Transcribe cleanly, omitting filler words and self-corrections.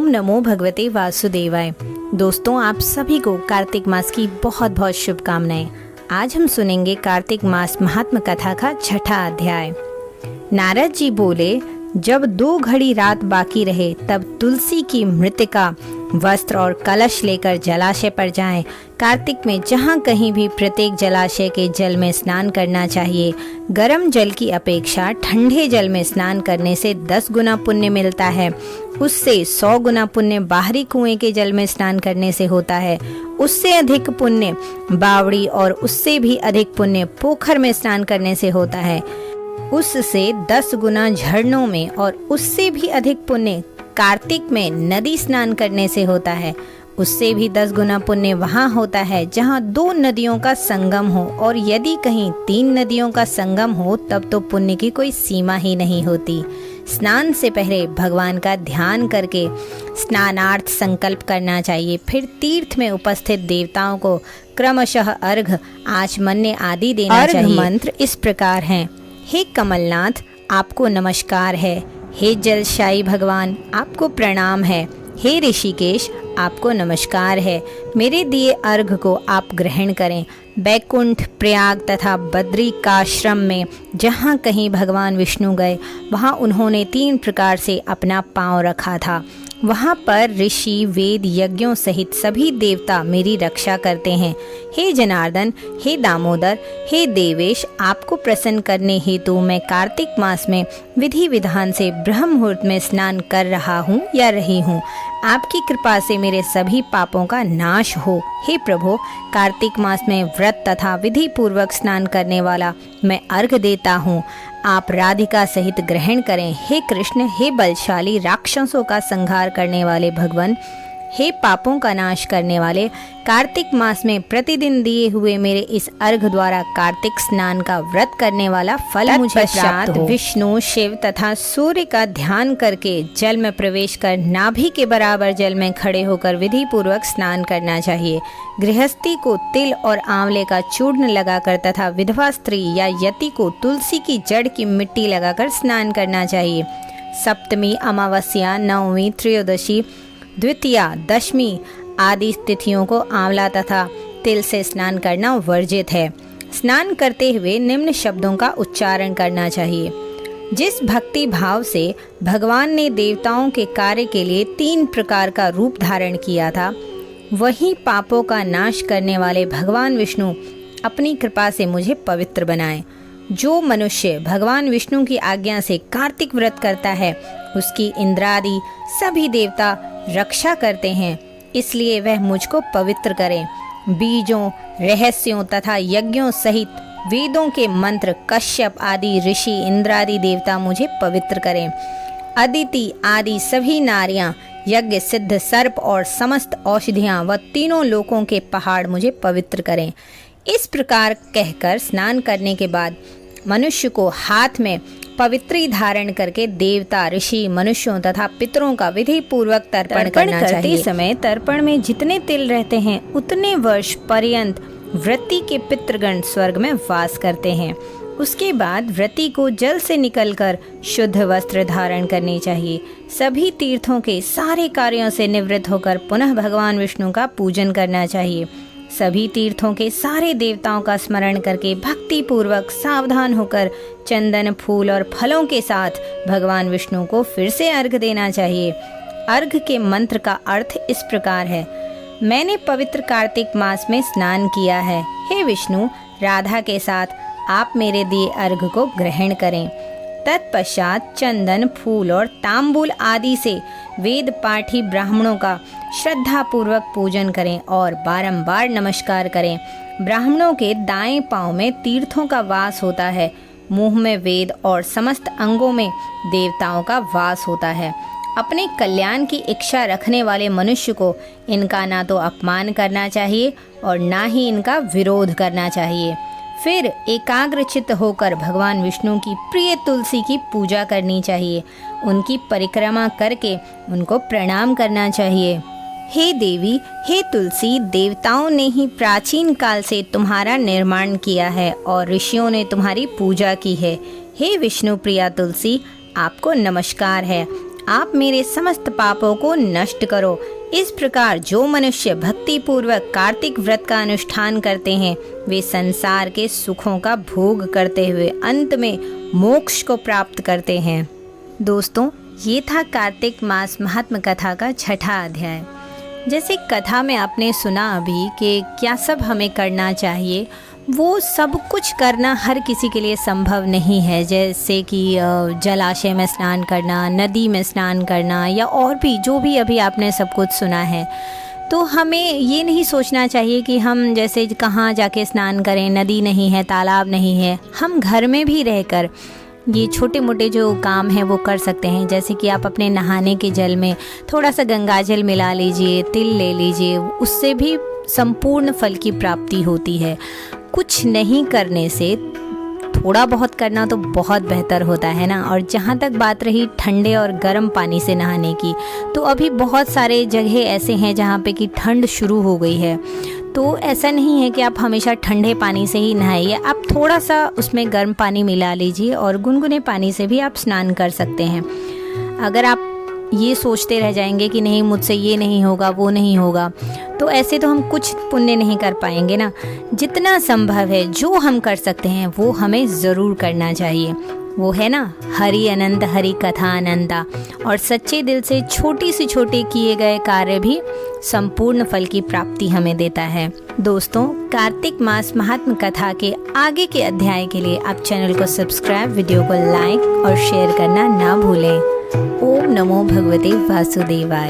नमो भगवते वासुदेवाय। दोस्तों, आप सभी को कार्तिक मास की बहुत बहुत शुभकामनाएं। आज हम सुनेंगे कार्तिक मास महात्म कथा का छठा अध्याय। नारद जी बोले, जब 2 घड़ी रात बाकी रहे तब तुलसी की मृतिका, वस्त्र और कलश लेकर जलाशय पर जाएं। कार्तिक में जहाँ कहीं भी प्रत्येक जलाशय के जल में स्नान करना चाहिए। गर्म जल की अपेक्षा ठंडे जल में स्नान करने से 10 गुना पुण्य मिलता है। उससे 100 गुना पुण्य बाहरी कुएं के जल में स्नान करने से होता है। उससे अधिक पुण्य बावड़ी और उससे भी अधिक पुण्य पोखर में स्नान करने से होता है। उससे 10 गुना झरनों में और उससे भी अधिक पुण्य कार्तिक में नदी स्नान करने से होता है। उससे भी 10 गुना पुण्य वहाँ होता है जहाँ 2 नदियों का संगम हो, और यदि कहीं 3 नदियों का संगम हो तब तो पुण्य की कोई सीमा ही नहीं होती। स्नान से पहले भगवान का ध्यान करके स्नानार्थ संकल्प करना चाहिए। फिर तीर्थ में उपस्थित देवताओं को क्रमशः अर्घ, आचमन्य आदि देना चाहिए। मंत्र इस प्रकार हैं। हे कमलनाथ, आपको नमस्कार है। हे जलशायी भगवान, आपको प्रणाम है। हे ऋषिकेश, आपको नमस्कार है। मेरे दिए अर्घ को आप ग्रहण करें। बैकुंठ, प्रयाग तथा बद्रिकाश्रम में जहाँ कहीं भगवान विष्णु गए वहाँ उन्होंने 3 प्रकार से अपना पांव रखा था। वहाँ पर ऋषि, वेद, यज्ञों सहित सभी देवता मेरी रक्षा करते हैं। हे जनार्दन, हे दामोदर, हे देवेश, आपको प्रसन्न करने हेतु मैं कार्तिक मास में विधि विधान से ब्रह्म मुहूर्त में स्नान कर रहा हूँ या रही हूँ। आपकी कृपा से मेरे सभी पापों का नाश हो। हे प्रभु, कार्तिक मास में व्रत तथा विधि पूर्वक स्नान करने वाला मैं अर्घ देता हूँ। आप राधिका सहित ग्रहण करें। हे कृष्ण, हे बलशाली, राक्षसों का संहार करने वाले भगवान, हे पापों का नाश करने वाले, कार्तिक मास में प्रतिदिन दिए हुए मेरे इस अर्घ द्वारा कार्तिक स्नान का व्रत करने वाला फल मुझे प्राप्त हो। विष्णु, शिव तथा सूर्य का ध्यान करके जल में प्रवेश कर नाभि के बराबर जल में खड़े होकर विधि पूर्वक स्नान करना चाहिए। गृहस्थी को तिल और आंवले का चूर्ण लगाकर तथा विधवा स्त्री या यति को तुलसी की जड़ की मिट्टी लगाकर स्नान करना चाहिए। सप्तमी, अमावस्या, नवमी, त्रयोदशी, द्वितीया, दशमी आदि तिथियों को आंवला तथा तिल से स्नान करना वर्जित है। स्नान करते हुए निम्न शब्दों का उच्चारण करना चाहिए। जिस भक्ति भाव से भगवान ने देवताओं के कार्य के लिए 3 प्रकार का रूप धारण किया था, वही पापों का नाश करने वाले भगवान विष्णु अपनी कृपा से मुझे पवित्र बनाएं। जो मनुष्य भगवान विष्णु की आज्ञा से कार्तिक व्रत करता है उसकी इंद्रादि सभी देवता रक्षा करते हैं, इसलिए वह मुझको पवित्र करें। बीजों, रहस्यों तथा यज्ञों सहित वेदों के मंत्र, कश्यप आदि ऋषि, इंद्रादि देवता मुझे पवित्र करें। अदिति आदि सभी नारियां, यज्ञ सिद्ध सर्प और समस्त औषधियां व तीनों लोकों के पहाड़ मुझे पवित्र करें। इस प्रकार कहकर स्नान करने के बाद मनुष्य को हाथ में पवित्री धारण करके देवता, ऋषि, मनुष्यों तथा पितरों का विधि पूर्वक तर्पण करना चाहिए। समय तर्पण में जितने तिल रहते हैं उतने वर्ष पर्यंत व्रती के पितृगण स्वर्ग में वास करते हैं। उसके बाद व्रती को जल से निकलकर शुद्ध वस्त्र धारण करने चाहिए। सभी तीर्थों के सारे कार्यों से निवृत्त होकर पुनः भगवान विष्णु का पूजन करना चाहिए। सभी तीर्थों के सारे देवताओं का स्मरण करके भक्ति पूर्वक सावधान होकर चंदन, फूल और फलों के साथ भगवान विष्णु को फिर से अर्घ देना चाहिए। अर्घ के मंत्र का अर्थ इस प्रकार है। मैंने पवित्र कार्तिक मास में स्नान किया है। हे विष्णु, राधा के साथ आप मेरे दिए अर्घ को ग्रहण करें। तत्पश्चात चंदन, फूल और तांबूल आदि से वेद पाठी ब्राह्मणों का श्रद्धा पूर्वक पूजन करें और बारंबार नमस्कार करें। ब्राह्मणों के दाएं पांव में तीर्थों का वास होता है, मुंह में वेद और समस्त अंगों में देवताओं का वास होता है। अपने कल्याण की इच्छा रखने वाले मनुष्य को इनका ना तो अपमान करना चाहिए और ना ही इनका विरोध करना चाहिए। फिर एकाग्रचित्त होकर भगवान विष्णु की प्रिय तुलसी की पूजा करनी चाहिए। उनकी परिक्रमा करके उनको प्रणाम करना चाहिए। हे देवी, हे तुलसी, देवताओं ने ही प्राचीन काल से तुम्हारा निर्माण किया है और ऋषियों ने तुम्हारी पूजा की है। हे विष्णु प्रिया तुलसी, आपको नमस्कार है। आप मेरे समस्त पापों को नष्ट करो। इस प्रकार जो मनुष्य भक्ति पूर्वक कार्तिक व्रत का अनुष्ठान करते हैं वे संसार के सुखों का भोग करते हुए अंत में मोक्ष को प्राप्त करते हैं। दोस्तों, ये था कार्तिक मास महात्म कथा का छठा अध्याय। जैसे कथा में आपने सुना अभी कि क्या सब हमें करना चाहिए, वो सब कुछ करना हर किसी के लिए संभव नहीं है। जैसे कि जलाशय में स्नान करना, नदी में स्नान करना, या और भी जो भी अभी आपने सब कुछ सुना है। तो हमें ये नहीं सोचना चाहिए कि हम जैसे कहाँ जाके स्नान करें, नदी नहीं है, तालाब नहीं है। हम घर में भी रहकर ये छोटे मोटे जो काम हैं वो कर सकते हैं। जैसे कि आप अपने नहाने के जल में थोड़ा सा गंगाजल मिला लीजिए, तिल ले लीजिए, उससे भी संपूर्ण फल की प्राप्ति होती है। कुछ नहीं करने से थोड़ा बहुत करना तो बहुत बेहतर होता है ना। और जहाँ तक बात रही ठंडे और गर्म पानी से नहाने की, तो अभी बहुत सारे जगह ऐसे हैं जहाँ पे कि ठंड शुरू हो गई है। तो ऐसा नहीं है कि आप हमेशा ठंडे पानी से ही नहाइए, आप थोड़ा सा उसमें गर्म पानी मिला लीजिए और गुनगुने पानी से भी आप स्नान कर सकते हैं। अगर आप ये सोचते रह जाएंगे कि नहीं मुझसे ये नहीं होगा, वो नहीं होगा, तो ऐसे तो हम कुछ पुण्य नहीं कर पाएंगे ना। जितना संभव है जो हम कर सकते हैं वो हमें ज़रूर करना चाहिए। वो है ना, हरि अनंत हरि कथा अनंता। और सच्चे दिल से छोटी से छोटे किए गए कार्य भी संपूर्ण फल की प्राप्ति हमें देता है। दोस्तों, कार्तिक मास महात्म कथा के आगे के अध्याय के लिए आप चैनल को सब्सक्राइब, वीडियो को लाइक और शेयर करना ना भूलें। ओम नमो भगवते वासुदेवाय।